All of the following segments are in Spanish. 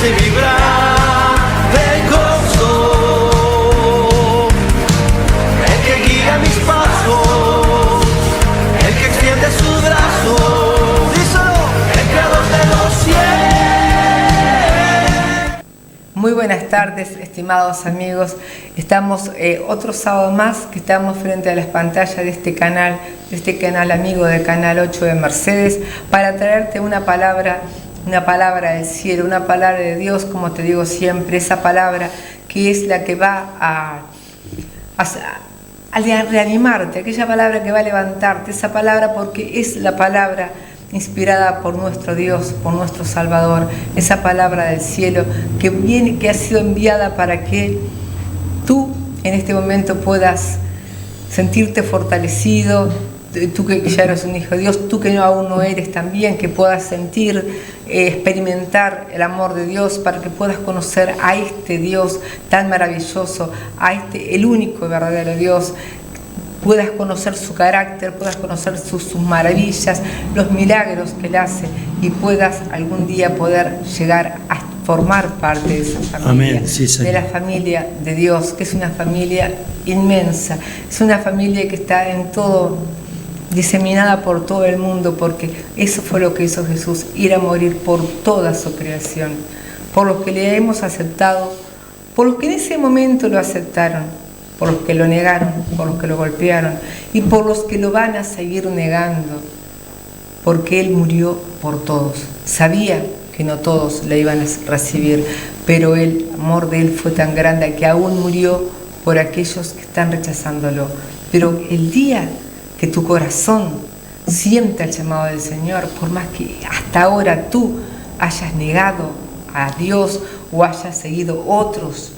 hace vibrar de gozo, el que guía mis pasos, el que extiende sus brazos, díselo, el creador de los cielos. Muy buenas tardes, estimados amigos. Estamos otro sábado más que estamos frente a las pantallas de este canal amigo de Canal 8 de Mercedes, para traerte una palabra del cielo, una palabra de Dios, como te digo siempre, esa palabra que es la que va a reanimarte, aquella palabra que va a levantarte, esa palabra porque es la palabra inspirada por nuestro Dios, por nuestro Salvador, esa palabra del cielo que ha sido enviada para que tú en este momento puedas sentirte fortalecido, tú que ya eres un hijo de Dios, tú que aún no eres también, que puedas sentir, experimentar el amor de Dios, para que puedas conocer a este Dios tan maravilloso, el único y verdadero Dios. Puedas conocer su carácter, puedas conocer sus maravillas, los milagros que Él hace, y puedas algún día poder llegar a formar parte de esa familia. Amén. Sí, de la familia de Dios, que es una familia inmensa, es una familia que está en todo, diseminada por todo el mundo, porque eso fue lo que hizo Jesús, ir a morir por toda su creación, por los que le hemos aceptado, por los que en ese momento lo aceptaron, por los que lo negaron, por los que lo golpearon y por los que lo van a seguir negando, porque Él murió por todos. Sabía que no todos le iban a recibir, pero el amor de Él fue tan grande que aún murió por aquellos que están rechazándolo. Pero el día que tu corazón sienta el llamado del Señor, por más que hasta ahora tú hayas negado a Dios o hayas seguido otros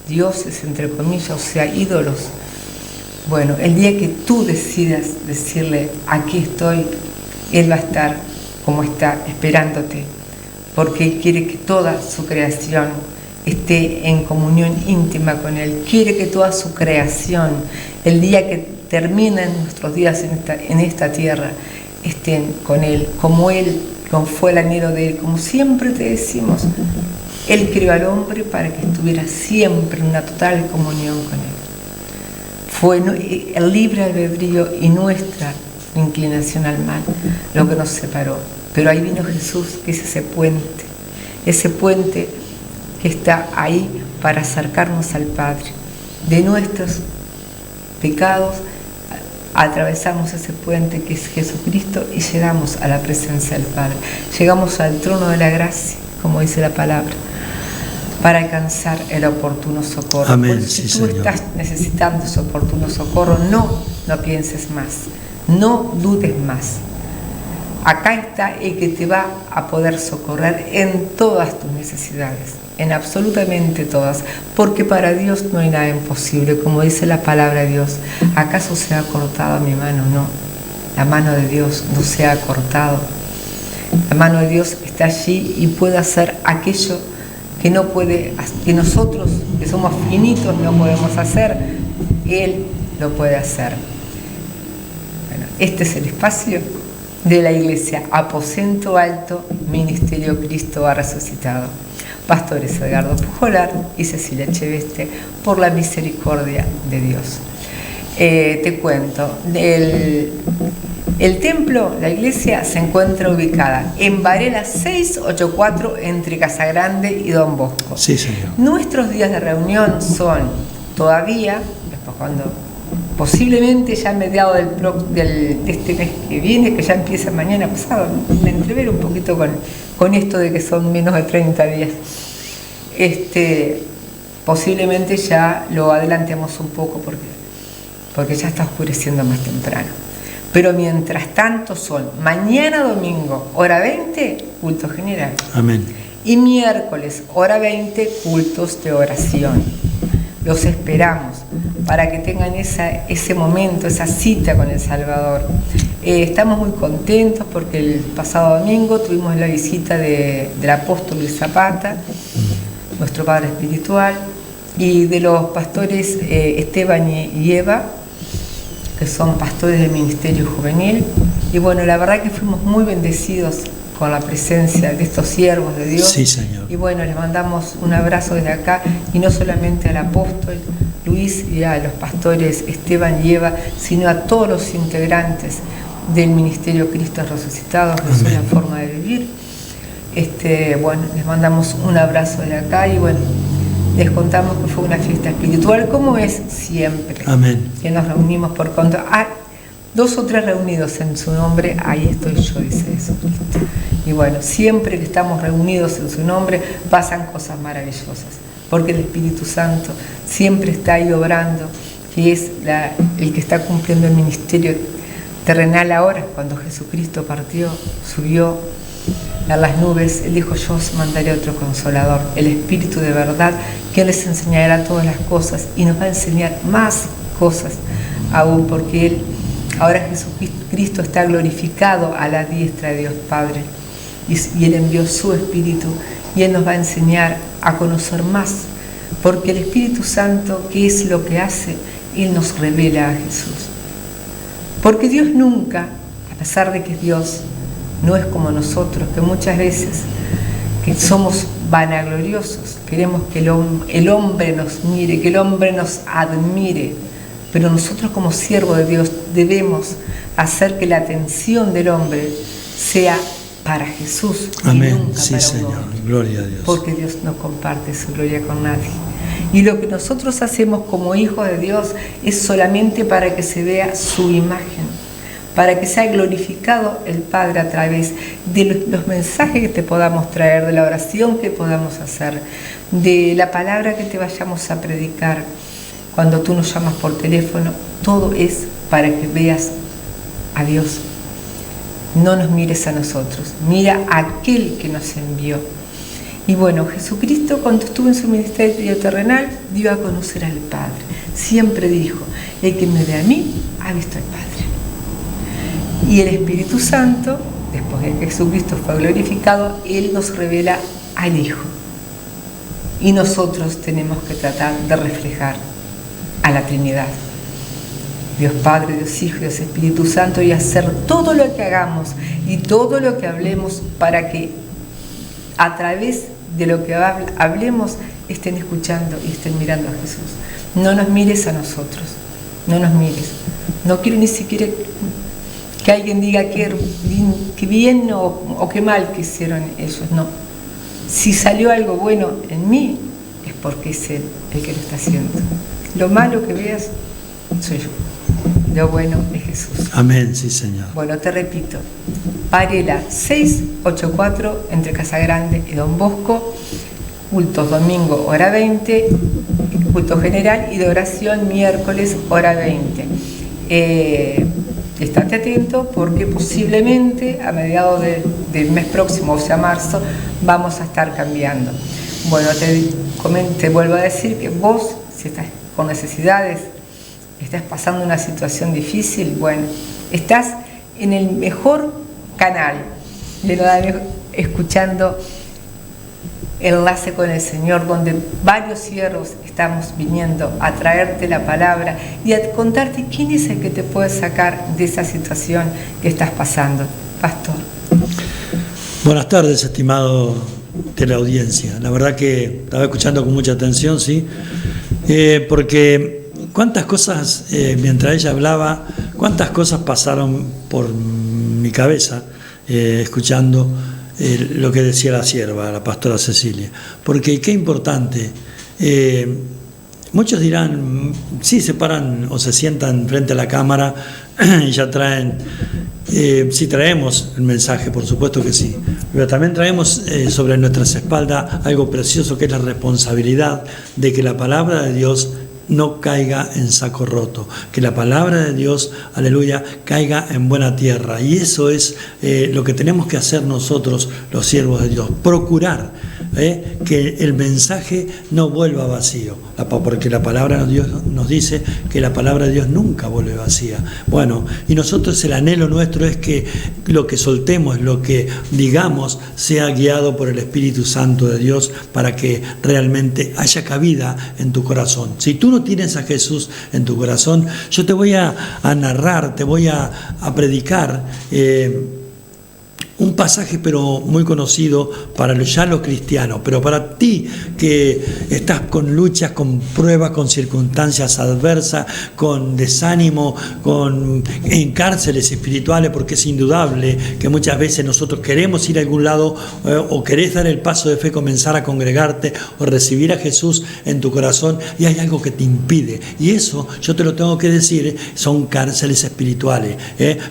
dioses, entre comillas, o sea, ídolos, bueno, el día que tú decidas decirle, aquí estoy, Él va a estar como está, esperándote, porque Él quiere que toda su creación esté en comunión íntima con Él, quiere que toda su creación, el día que terminen nuestros días en esta tierra, estén con Él, como fue el anhelo de Él, como siempre te decimos. Él creó al hombre para que estuviera siempre en una total comunión con Él. Fue el libre albedrío y nuestra inclinación al mal lo que nos separó. Pero ahí vino Jesús, que es ese puente que está ahí para acercarnos al Padre. De nuestros pecados atravesamos ese puente que es Jesucristo y llegamos a la presencia del Padre. Llegamos al trono de la gracia, como dice la palabra, para alcanzar el oportuno socorro. Amén. Porque si Sí, tú Señor. estás necesitando ese oportuno socorro, no pienses más, no dudes más. Acá está el que te va a poder socorrer en todas tus necesidades, en absolutamente todas, porque para Dios no hay nada imposible, como dice la palabra de Dios. ¿Acaso se ha cortado mi mano? No, la mano de Dios no se ha cortado. La mano de Dios está allí y puede hacer aquello que no puede, que nosotros, que somos finitos, no podemos hacer. Él lo puede hacer. Bueno, este es el espacio de la Iglesia Aposento Alto, Ministerio Cristo ha Resucitado. Pastores Edgardo Pujolar y Cecilia Cheveste, por la misericordia de Dios. Te cuento, el templo, la iglesia, se encuentra ubicada en Varela 684, entre Casagrande y Don Bosco. Sí, Señor. Nuestros días de reunión son todavía, después cuando posiblemente ya a mediados de este mes que viene, que ya empieza mañana pasado, me entrevero un poquito con esto de que son menos de 30 días. Posiblemente ya lo adelantemos un poco porque ya está oscureciendo más temprano. Pero mientras tanto son mañana domingo, hora 20, culto general. Amén. Y miércoles, hora 20, cultos de oración. Los esperamos para que tengan ese momento, esa cita con el Salvador. Estamos muy contentos porque el pasado domingo tuvimos la visita del apóstol Luis Zapata, nuestro padre espiritual, y de los pastores Esteban y Eva, que son pastores del Ministerio Juvenil. Y bueno, la verdad que fuimos muy bendecidos con la presencia de estos siervos de Dios. Sí, Señor. Y bueno, les mandamos un abrazo desde acá, y no solamente al apóstol Luis y a los pastores Esteban y Eva, sino a todos los integrantes del Ministerio Cristo Resucitado, Jesús la forma de vivir. Bueno, les mandamos un abrazo desde acá, y bueno, les contamos que fue una fiesta espiritual, como es siempre. Amén. Que nos reunimos por contra. Ah, 2 o 3 reunidos en su nombre, ahí estoy yo, dice Jesucristo. Y bueno, siempre que estamos reunidos en su nombre, pasan cosas maravillosas, porque el Espíritu Santo siempre está ahí obrando, que es el que está cumpliendo el ministerio terrenal ahora. Cuando Jesucristo partió, subió a las nubes, Él dijo: yo os mandaré otro Consolador, el Espíritu de verdad, que les enseñará todas las cosas, y nos va a enseñar más cosas aún, porque Él, ahora Jesucristo está glorificado a la diestra de Dios Padre, y Él envió su Espíritu, y Él nos va a enseñar a conocer más, porque el Espíritu Santo, ¿qué es lo que hace? Él nos revela a Jesús. Porque Dios nunca, a pesar de que es Dios, no es como nosotros, que muchas veces que somos vanagloriosos, queremos que el hombre nos mire, que el hombre nos admire, pero nosotros como siervos de Dios debemos hacer que la atención del hombre sea para Jesús. Amén. Y nunca Sí, para un Señor. hombre. Gloria a Dios. Porque Dios no comparte su gloria con nadie. Y lo que nosotros hacemos como hijos de Dios es solamente para que se vea su imagen, para que sea glorificado el Padre a través de los mensajes que te podamos traer, de la oración que podamos hacer, de la palabra que te vayamos a predicar. Cuando tú nos llamas por teléfono, todo es para que veas a Dios. No nos mires a nosotros, mira a aquel que nos envió. Y bueno, Jesucristo, cuando estuvo en su ministerio terrenal, dio a conocer al Padre. Siempre dijo: el que me ve a mí, ha visto al Padre. Y el Espíritu Santo, después de que Jesucristo fue glorificado, Él nos revela al Hijo. Y nosotros tenemos que tratar de reflejar a la Trinidad, Dios Padre, Dios Hijo y Dios Espíritu Santo, y hacer todo lo que hagamos y todo lo que hablemos para que a través de lo que hablemos estén escuchando y estén mirando a Jesús. No nos mires a nosotros, no nos mires. No quiero ni siquiera que alguien diga que bien o que mal que hicieron ellos, no. Si salió algo bueno en mí, es porque es Él el que lo está haciendo. Lo malo que veas, soy yo. Lo bueno es Jesús. Amén, sí, Señor. Bueno, te repito: Varela 684, entre Casa Grande y Don Bosco. Cultos domingo, hora 20. Culto general y de oración miércoles, hora 20. Estate atento, porque posiblemente a mediados del mes próximo, o sea, marzo, vamos a estar cambiando. Bueno, te vuelvo a decir que vos, si estás con necesidades, estás pasando una situación difícil, bueno, estás en el mejor canal de escuchando Enlace con el Señor, donde varios siervos estamos viniendo a traerte la palabra y a contarte quién es el que te puede sacar de esa situación que estás pasando. Pastor. Buenas tardes, estimado teleaudiencia. La verdad que estaba escuchando con mucha atención, sí, porque cuántas cosas, mientras ella hablaba, cuántas cosas pasaron por mi cabeza escuchando lo que decía la sierva, la pastora Cecilia. Porque qué importante. Muchos dirán, sí, se paran o se sientan frente a la cámara y ya traen. Sí, traemos el mensaje, por supuesto que sí, pero también traemos sobre nuestras espaldas algo precioso, que es la responsabilidad de que la palabra de Dios no caiga en saco roto, que la palabra de Dios, aleluya, caiga en buena tierra. Y eso es lo que tenemos que hacer nosotros, los siervos de Dios, procurar que el mensaje no vuelva vacío, porque la palabra de Dios nos dice que la palabra de Dios nunca vuelve vacía. Bueno, y nosotros, el anhelo nuestro es que lo que soltemos, lo que digamos, sea guiado por el Espíritu Santo de Dios, para que realmente haya cabida en tu corazón. Si tú no tienes a Jesús en tu corazón, yo te voy a narrar, te voy a predicar un pasaje pero muy conocido para los cristianos, pero para ti que estás con luchas, con pruebas, con circunstancias adversas, con desánimo, en cárceles espirituales, porque es indudable que muchas veces nosotros queremos ir a algún lado o querés dar el paso de fe, comenzar a congregarte o recibir a Jesús en tu corazón y hay algo que te impide, y eso yo te lo tengo que decir, son cárceles espirituales,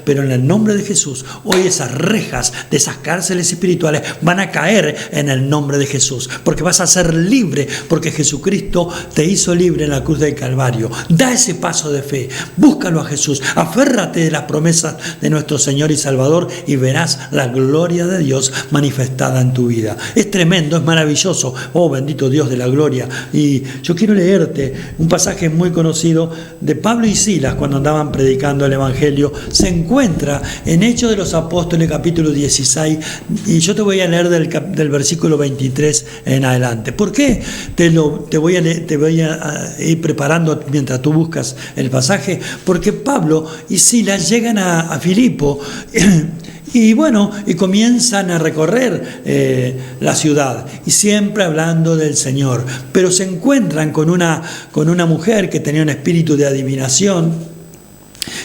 pero en el nombre de Jesús hoy esas rejas de esas cárceles espirituales van a caer en el nombre de Jesús, porque vas a ser libre, porque Jesucristo te hizo libre en la cruz del Calvario. Da ese paso de fe, búscalo a Jesús, aférrate de las promesas de nuestro Señor y Salvador y verás la gloria de Dios manifestada en tu vida. Es tremendo, es maravilloso. Oh, bendito Dios de la gloria. Y yo quiero leerte un pasaje muy conocido de Pablo y Silas cuando andaban predicando el Evangelio. Se encuentra en Hechos de los Apóstoles capítulo 16 y yo te voy a leer del versículo 23 en adelante. ¿Por qué te voy a ir preparando mientras tú buscas el pasaje? Porque Pablo y Silas llegan a Filipo y bueno, y comienzan a recorrer la ciudad, y siempre hablando del Señor, pero se encuentran con una mujer que tenía un espíritu de adivinación.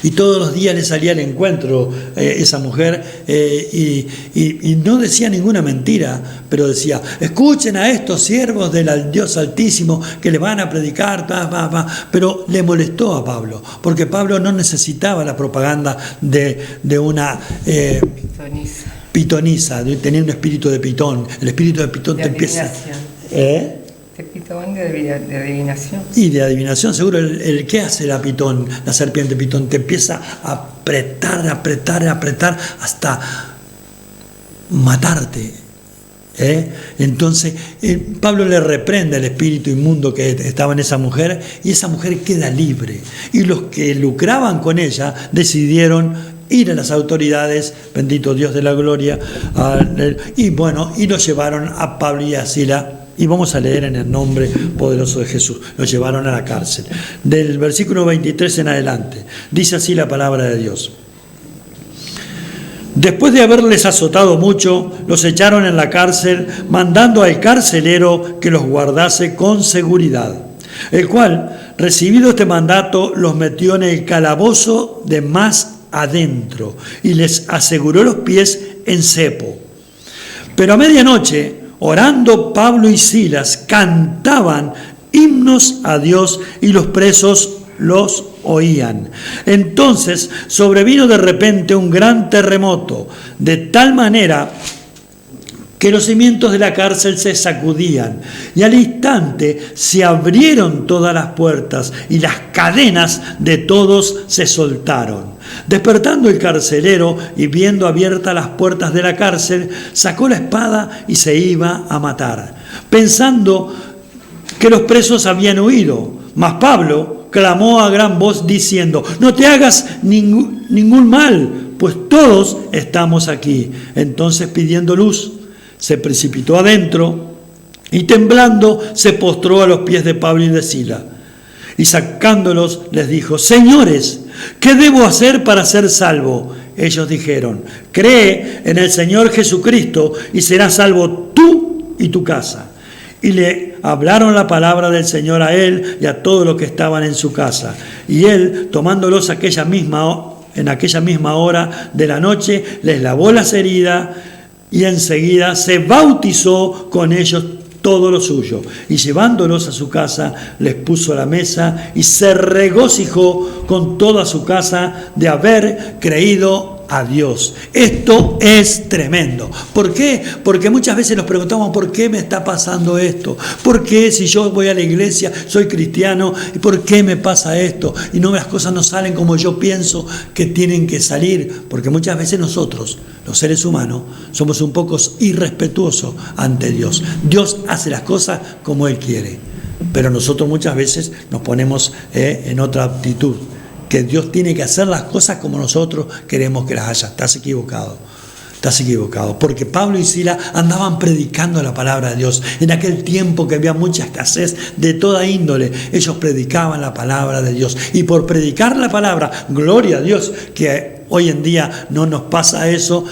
Y todos los días le salía al encuentro esa mujer y no decía ninguna mentira, pero decía: escuchen a estos siervos del Dios Altísimo que le van a predicar, pero le molestó a Pablo, porque Pablo no necesitaba la propaganda de una pitonisa, de tener un espíritu de pitón. El espíritu de pitón te empieza... Pitón de adivinación. Y de adivinación, seguro. El que hace la pitón, la serpiente pitón, te empieza a apretar hasta matarte. Entonces Pablo le reprende el espíritu inmundo que estaba en esa mujer, y esa mujer queda libre. Y los que lucraban con ella decidieron ir a las autoridades, bendito Dios de la gloria, y lo llevaron a Pablo y a Silas. Y vamos a leer en el nombre poderoso de Jesús. Los llevaron a la cárcel. Del versículo 23 en adelante. Dice así la palabra de Dios. Después de haberles azotado mucho, los echaron en la cárcel, mandando al carcelero que los guardase con seguridad. El cual, recibido este mandato, los metió en el calabozo de más adentro y les aseguró los pies en cepo. Pero a medianoche, orando, Pablo y Silas cantaban himnos a Dios y los presos los oían. Entonces sobrevino de repente un gran terremoto, de tal manera que los cimientos de la cárcel se sacudían, y al instante se abrieron todas las puertas y las cadenas de todos se soltaron. Despertando el carcelero y viendo abiertas las puertas de la cárcel, sacó la espada y se iba a matar, pensando que los presos habían huido. Mas Pablo clamó a gran voz diciendo: no te hagas ningún mal, pues todos estamos aquí. Entonces, pidiendo luz, se precipitó adentro y temblando se postró a los pies de Pablo y de Silas. Y sacándolos les dijo: señores, ¿qué debo hacer para ser salvo? Ellos dijeron: cree en el Señor Jesucristo y serás salvo tú y tu casa. Y le hablaron la palabra del Señor a él y a todos los que estaban en su casa. Y él, tomándolos en aquella misma hora de la noche, les lavó las heridas y enseguida se bautizó con ellos todo lo suyo, y llevándolos a su casa les puso a la mesa y se regocijó con toda su casa de haber creído a Dios. Esto es tremendo. ¿Por qué? Porque muchas veces nos preguntamos: ¿por qué me está pasando esto? ¿Por qué, si yo voy a la iglesia, soy cristiano, y por qué me pasa esto? Y no, las cosas no salen como yo pienso que tienen que salir, porque muchas veces nosotros, los seres humanos, somos un poco irrespetuosos ante Dios. Dios hace las cosas como Él quiere, pero nosotros muchas veces nos ponemos en otra actitud, que Dios tiene que hacer las cosas como nosotros queremos que las haya. Estás equivocado, porque Pablo y Silas andaban predicando la palabra de Dios. En aquel tiempo que había mucha escasez de toda índole, ellos predicaban la palabra de Dios, y por predicar la palabra, gloria a Dios, que hoy en día no nos pasa eso,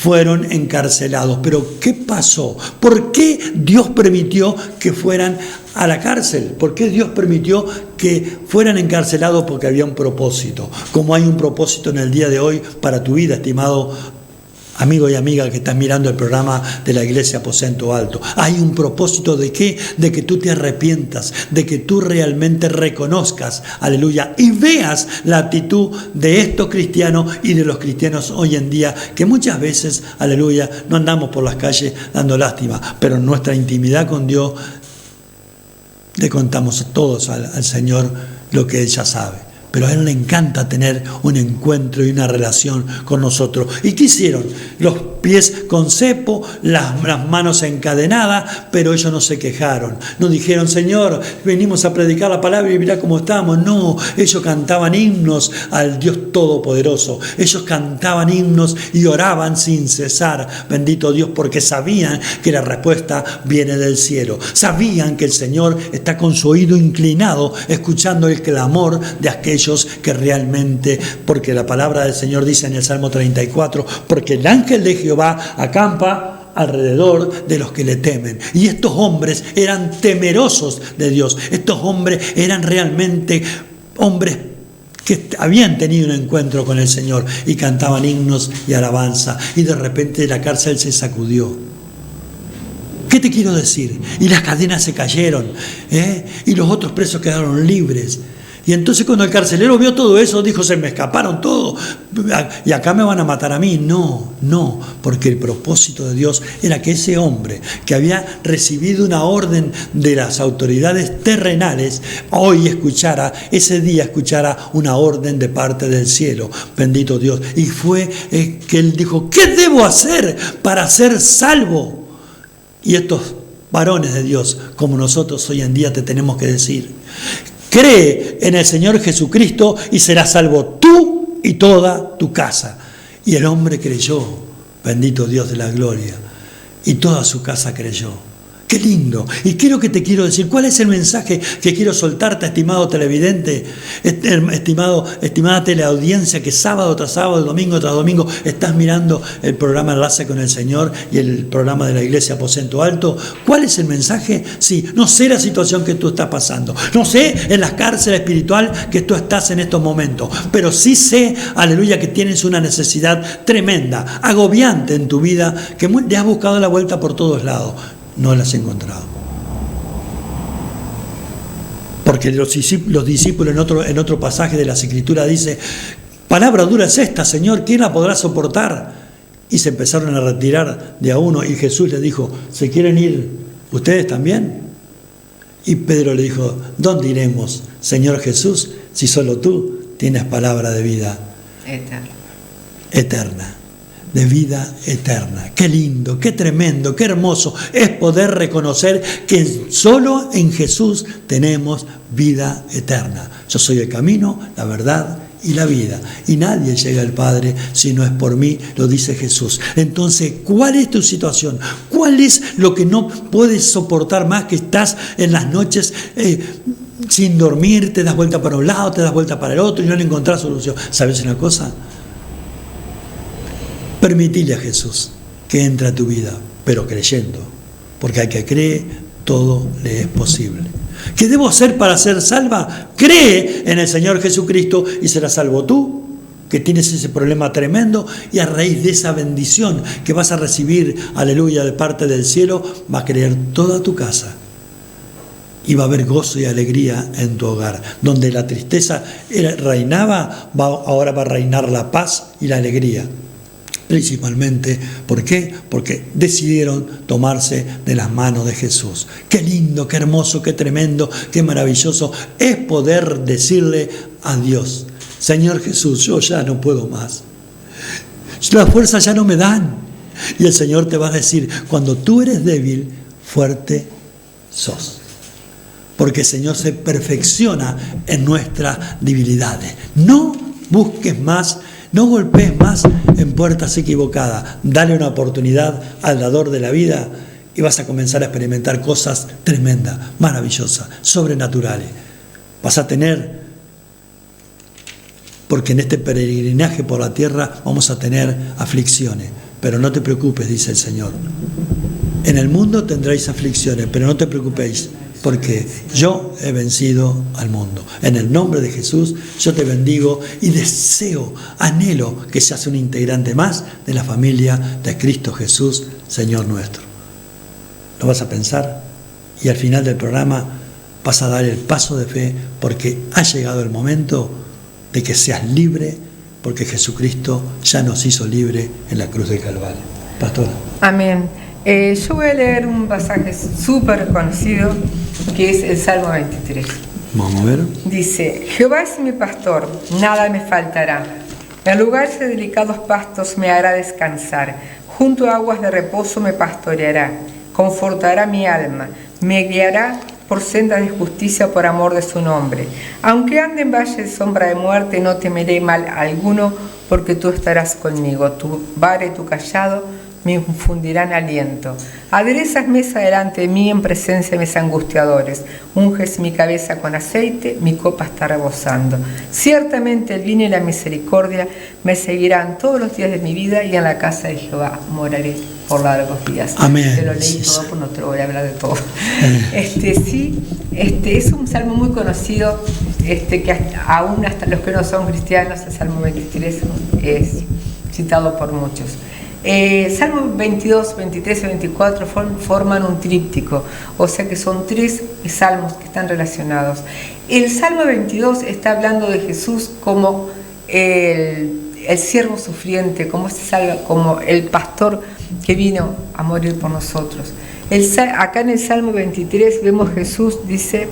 fueron encarcelados. Pero ¿qué pasó? ¿Por qué Dios permitió que fueran a la cárcel? ¿Por qué Dios permitió que fueran encarcelados? Porque había un propósito. Como hay un propósito en el día de hoy para tu vida, estimado amigo y amiga que estás mirando el programa de la Iglesia Aposento Alto. Hay un propósito ¿de qué? De que tú te arrepientas, de que tú realmente reconozcas, aleluya, y veas la actitud de estos cristianos y de los cristianos hoy en día, que muchas veces, aleluya, no andamos por las calles dando lástima, pero en nuestra intimidad con Dios le contamos todos al Señor lo que Él ya sabe. Pero a Él le encanta tener un encuentro y una relación con nosotros. ¿Y qué hicieron? Los pies con cepo, las manos encadenadas, pero ellos no se quejaron. No dijeron, Señor, venimos a predicar la palabra y mira cómo estamos. No, ellos cantaban himnos al Dios Todopoderoso. Ellos cantaban himnos y oraban sin cesar. Bendito Dios, porque sabían que la respuesta viene del cielo. Sabían que el Señor está con su oído inclinado, escuchando el clamor de aquellos que realmente, porque la palabra del Señor dice en el Salmo 34, porque el ángel de Jehová acampa alrededor de los que le temen. Y estos hombres eran temerosos de Dios. Estos hombres eran realmente hombres que habían tenido un encuentro con el Señor y cantaban himnos y alabanza. Y de repente la cárcel se sacudió. ¿Qué te quiero decir? Y las cadenas se cayeron, y los otros presos quedaron libres. Y entonces cuando el carcelero vio todo eso, dijo, se me escaparon todos, y acá me van a matar a mí. No, porque el propósito de Dios era que ese hombre que había recibido una orden de las autoridades terrenales, ese día escuchara una orden de parte del cielo. Bendito Dios. Y fue que él dijo, ¿qué debo hacer para ser salvo? Y estos varones de Dios, como nosotros hoy en día, te tenemos que decir, cree en el Señor Jesucristo y serás salvo tú y toda tu casa. Y el hombre creyó, bendito Dios de la gloria, y toda su casa creyó. ¡Qué lindo! Y qué es lo que te quiero decir. ¿Cuál es el mensaje que quiero soltarte, estimado televidente, estimada teleaudiencia, que sábado tras sábado, domingo tras domingo estás mirando el programa Enlace con el Señor y el programa de la Iglesia Aposento Alto? ¿Cuál es el mensaje? Sí, no sé la situación que tú estás pasando, no sé en la cárcel espiritual que tú estás en estos momentos, pero sí sé, aleluya, que tienes una necesidad tremenda, agobiante en tu vida, que le has buscado la vuelta por todos lados. No las has encontrado. Porque los discípulos en otro pasaje de las Escrituras dice, palabra dura es esta, Señor, ¿quién la podrá soportar? Y se empezaron a retirar de a uno y Jesús les dijo, ¿se quieren ir ustedes también? Y Pedro le dijo, ¿dónde iremos, Señor Jesús, si solo tú tienes palabra de vida eterna? De vida eterna. Qué lindo, qué tremendo, qué hermoso es poder reconocer que solo en Jesús tenemos vida eterna. Yo soy el camino, la verdad y la vida, y nadie llega al Padre si no es por mí, lo dice Jesús. Entonces, ¿cuál es tu situación? ¿Cuál es lo que no puedes soportar más, que estás en las noches sin dormir, te das vuelta para un lado, te das vuelta para el otro y no le encontrás solución? ¿Sabes una cosa? Permitile a Jesús que entre a tu vida, pero creyendo, porque al que cree, todo le es posible. ¿Qué debo hacer para ser salva? Cree en el Señor Jesucristo y serás salvo tú, que tienes ese problema tremendo, y a raíz de esa bendición que vas a recibir, aleluya, de parte del cielo, va a creer toda tu casa. Y va a haber gozo y alegría en tu hogar. Donde la tristeza reinaba, ahora va a reinar la paz y la alegría. Principalmente, ¿por qué? Porque decidieron tomarse de las manos de Jesús. Qué lindo, qué hermoso, qué tremendo, qué maravilloso es poder decirle a Dios, Señor Jesús, yo ya no puedo más. Las fuerzas ya no me dan. Y el Señor te va a decir, cuando tú eres débil, fuerte sos. Porque el Señor se perfecciona en nuestras debilidades. No busques más, no golpees más en puertas equivocadas. Dale una oportunidad al dador de la vida y vas a comenzar a experimentar cosas tremendas, maravillosas, sobrenaturales. Vas a tener, porque en este peregrinaje por la tierra vamos a tener aflicciones, pero no te preocupes, dice el Señor. En el mundo tendréis aflicciones, pero no te preocupéis, porque yo he vencido al mundo. En el nombre de Jesús, yo te bendigo y deseo, anhelo que seas un integrante más de la familia de Cristo Jesús, Señor nuestro. Lo vas a pensar y al final del programa vas a dar el paso de fe, porque ha llegado el momento de que seas libre, porque Jesucristo ya nos hizo libre en la cruz del Calvario. Pastora. Amén. Yo voy a leer un pasaje súper conocido, que es el Salmo 23. Vamos a ver. Dice: Jehová es mi pastor, nada me faltará. En lugares de delicados pastos me hará descansar. Junto a aguas de reposo me pastoreará. Confortará mi alma. Me guiará por sendas de justicia por amor de su nombre. Aunque ande en valle de sombra de muerte, no temeré mal alguno, porque tú estarás conmigo. Tu vara y tu cayado me infundirán aliento. Aderezas mesa delante de mí en presencia de mis angustiadores. Unges mi cabeza con aceite, mi copa está rebosando. Ciertamente el bien y la misericordia me seguirán todos los días de mi vida, y en la casa de Jehová moraré por largos días. Amén. Te lo leí Sí, todo, sí. pues no te lo voy a hablar de todo. Es un salmo muy conocido, que aún hasta los que no son cristianos, el Salmo 23 es citado por muchos. Salmo 22, 23 y 24 forman un tríptico, o sea que son 3 salmos que están relacionados. El Salmo 22 está hablando de Jesús como el siervo sufriente, como el pastor que vino a morir por nosotros. Acá en el Salmo 23 vemos Jesús, dice: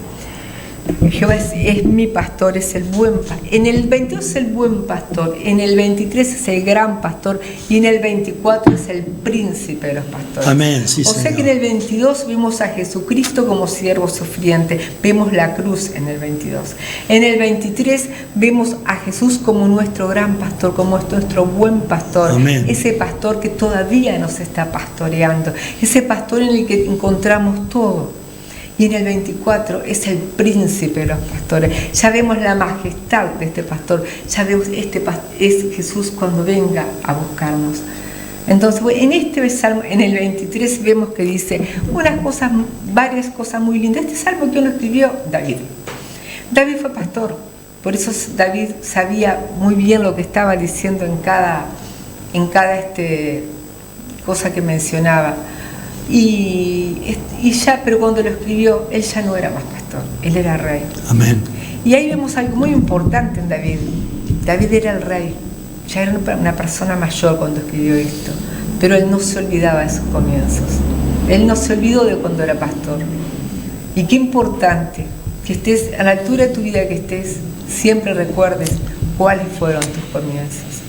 Jehová es mi pastor, es el buen pastor. En el 22 es el buen pastor, en el 23 es el gran pastor, y en el 24 es el príncipe de los pastores. Amén, sí, o sea Señor. que en el 22 vemos a Jesucristo como siervo sufriente, vemos la cruz en el 22. En el 23 vemos a Jesús como nuestro gran pastor, como nuestro buen pastor. Amén. Ese pastor que todavía nos está pastoreando, ese pastor en el que encontramos todo. Y en el 24 es el príncipe de los pastores. Ya vemos la majestad de este pastor. Ya vemos es Jesús cuando venga a buscarnos. Entonces, en este salmo, en el 23, vemos que dice varias cosas muy lindas. Este salmo que uno escribió David. David fue pastor. Por eso David sabía muy bien lo que estaba diciendo en cada cosa que mencionaba. Pero cuando lo escribió, él ya no era más pastor, él era rey. Amén. Y ahí vemos algo muy importante en David. David era el rey, ya era una persona mayor cuando escribió esto, pero él no se olvidaba de sus comienzos. Él no se olvidó de cuando era pastor. Y qué importante que estés a la altura de tu vida, que estés, siempre recuerdes cuáles fueron tus comienzos,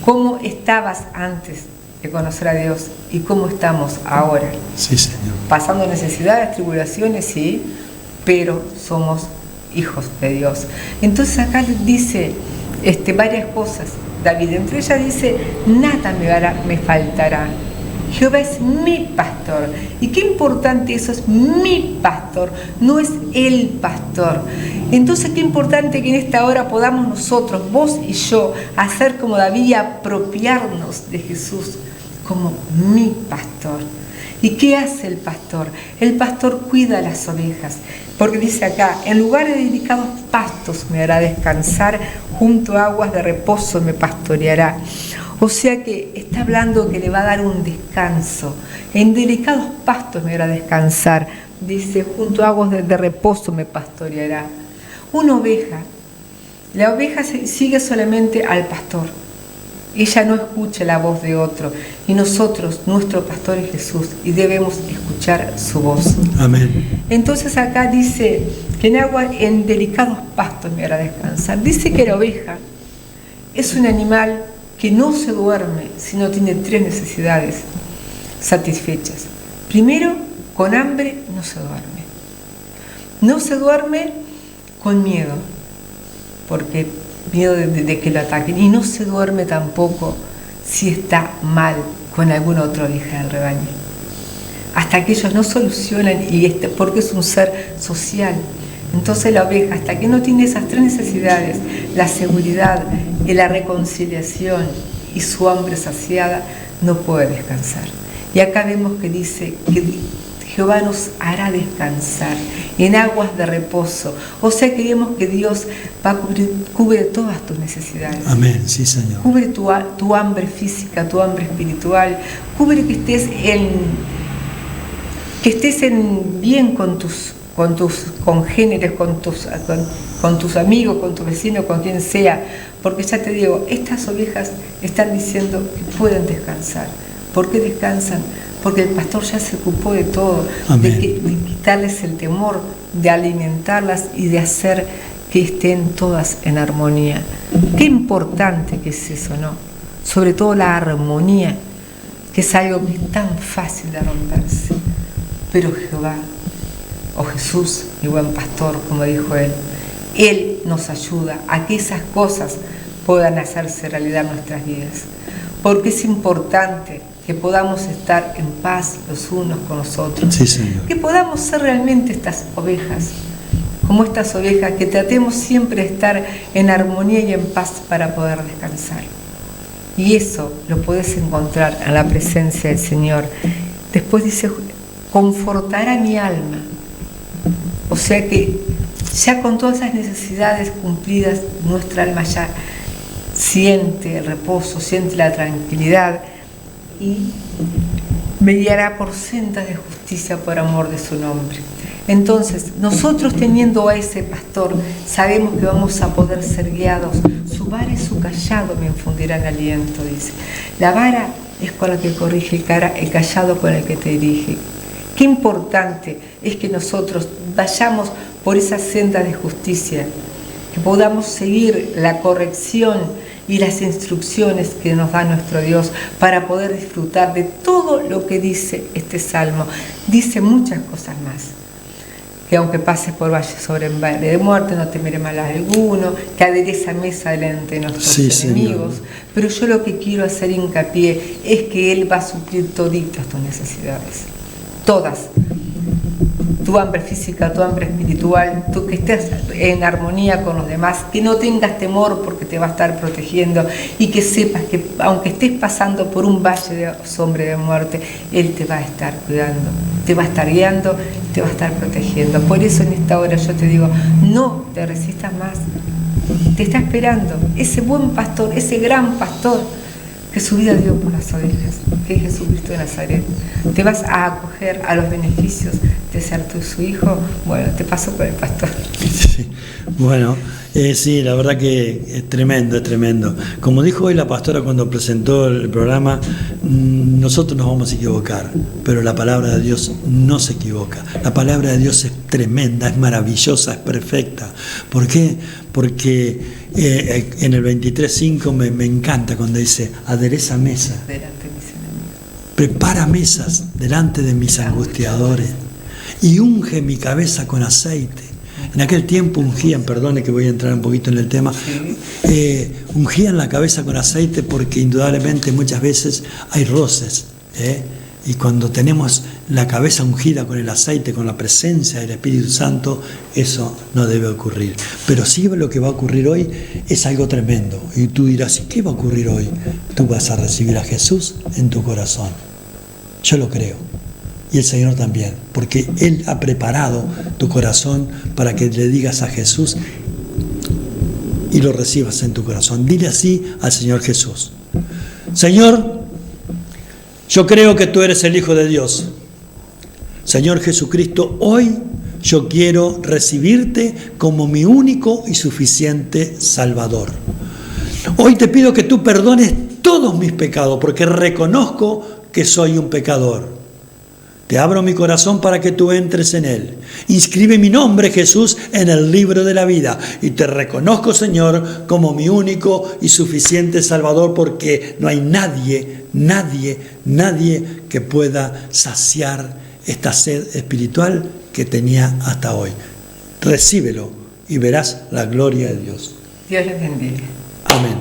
cómo estabas antes de conocer a Dios y cómo estamos ahora. Sí, Señor. Pasando necesidades, tribulaciones, sí, pero somos hijos de Dios. Entonces acá dice varias cosas. David, entre ellas dice: nada me faltará. Jehová es mi pastor. Y qué importante eso, es mi pastor, no es el pastor. Entonces qué importante que en esta hora podamos nosotros, vos y yo, hacer como David y apropiarnos de Jesús como mi pastor. ¿Y qué hace el pastor? El pastor cuida las ovejas, porque dice acá: en lugares de delicados pastos me hará descansar, junto a aguas de reposo me pastoreará. O sea que está hablando que le va a dar un descanso. En delicados pastos me hará descansar, dice, junto a aguas de reposo me pastoreará. Una oveja, la oveja sigue solamente al pastor. Ella no escucha la voz de otro, y nosotros, nuestro pastor es Jesús, y debemos escuchar su voz. Amén. Entonces acá dice que en delicados pastos me hará descansar. Dice que la oveja es un animal que no se duerme si no tiene 3 necesidades satisfechas. Primero, con hambre no se duerme. No se duerme con miedo, porque miedo de que lo ataquen, y no se duerme tampoco si está mal con alguna otra oveja del rebaño, hasta que ellos no solucionan, porque es un ser social. Entonces la oveja, hasta que no tiene esas 3 necesidades, la seguridad y la reconciliación y su hambre saciada, no puede descansar. Y acá vemos que dice que Jehová nos hará descansar en aguas de reposo. O sea que vemos que Dios va a cubre todas tus necesidades. Amén, sí, Señor. Cubre tu hambre física, tu hambre espiritual. Cubre que estés bien con tus congéneres, con tus amigos, con tus vecinos, con quien sea. Porque ya te digo, estas ovejas están diciendo que pueden descansar. ¿Por qué descansan? Porque el pastor ya se ocupó de todo, de quitarles el temor, de alimentarlas y de hacer que estén todas en armonía. Qué importante que es eso, ¿no? Sobre todo la armonía, que es algo que es tan fácil de romperse. Pero Jehová, o Jesús, mi buen pastor, como dijo Él nos ayuda a que esas cosas puedan hacerse realidad en nuestras vidas. Porque es importante que podamos estar en paz los unos con los otros. Sí, Señor. Que podamos ser realmente estas ovejas, como estas ovejas, que tratemos siempre de estar en armonía y en paz para poder descansar. Y eso lo puedes encontrar en la presencia del Señor. Después dice, confortará mi alma. O sea que ya con todas esas necesidades cumplidas, nuestra alma ya siente el reposo, siente la tranquilidad y me guiará por sendas de justicia por amor de su nombre. Entonces, nosotros teniendo a ese pastor, sabemos que vamos a poder ser guiados. Su vara y su callado me infundirán aliento, dice. La vara es con la que corrige el callado con el que te dirige. Qué importante es que nosotros vayamos por esa senda de justicia, que podamos seguir la corrección y las instrucciones que nos da nuestro Dios para poder disfrutar de todo lo que dice este salmo. Dice muchas cosas más. Que aunque pases por valle sobre valle de muerte, no temeré mal alguno, que adereza mesa delante de nuestros enemigos. Señor. Pero yo lo que quiero hacer hincapié es que Él va a suplir toditas tus necesidades. Todas. Tu hambre física, tu hambre espiritual, tú que estés en armonía con los demás, que no tengas temor porque te va a estar protegiendo y que sepas que aunque estés pasando por un valle de sombra de muerte, Él te va a estar cuidando, te va a estar guiando, te va a estar protegiendo. Por eso en esta hora yo te digo, no te resistas más, te está esperando ese buen pastor, ese gran pastor que su vida dio por las ovejas, que es Jesucristo de Nazaret. Te vas a acoger a los beneficios de ser tú su hijo. Bueno, te paso por el pastor. Sí. Bueno, sí, la verdad que es tremendo, es tremendo. Como dijo hoy la pastora cuando presentó el programa, nosotros nos vamos a equivocar, pero la palabra de Dios no se equivoca. La palabra de Dios es tremenda, es maravillosa, es perfecta. ¿Por qué? Porque en el 23:5 me encanta cuando dice, adereza mesa, prepara mesas delante de mis angustiadores y unge mi cabeza con aceite. En aquel tiempo ungían, perdone que voy a entrar un poquito en el tema, ungían la cabeza con aceite porque indudablemente muchas veces hay roces, y cuando tenemos la cabeza ungida con el aceite, con la presencia del Espíritu Santo, eso no debe ocurrir. Pero sí lo que va a ocurrir hoy es algo tremendo. Y tú dirás, ¿qué va a ocurrir hoy? Tú vas a recibir a Jesús en tu corazón. Yo lo creo. Y el Señor también, porque Él ha preparado tu corazón para que le digas a Jesús y lo recibas en tu corazón. Dile así al Señor Jesús: Señor, yo creo que tú eres el Hijo de Dios. Señor Jesucristo, hoy yo quiero recibirte como mi único y suficiente Salvador. Hoy te pido que tú perdones todos mis pecados, porque reconozco que soy un pecador. Te abro mi corazón para que tú entres en él. Inscribe mi nombre, Jesús, en el libro de la vida. Y te reconozco, Señor, como mi único y suficiente Salvador, porque no hay nadie que pueda saciar esta sed espiritual que tenía hasta hoy. Recíbelo y verás la gloria de Dios. Dios les bendiga. Amén.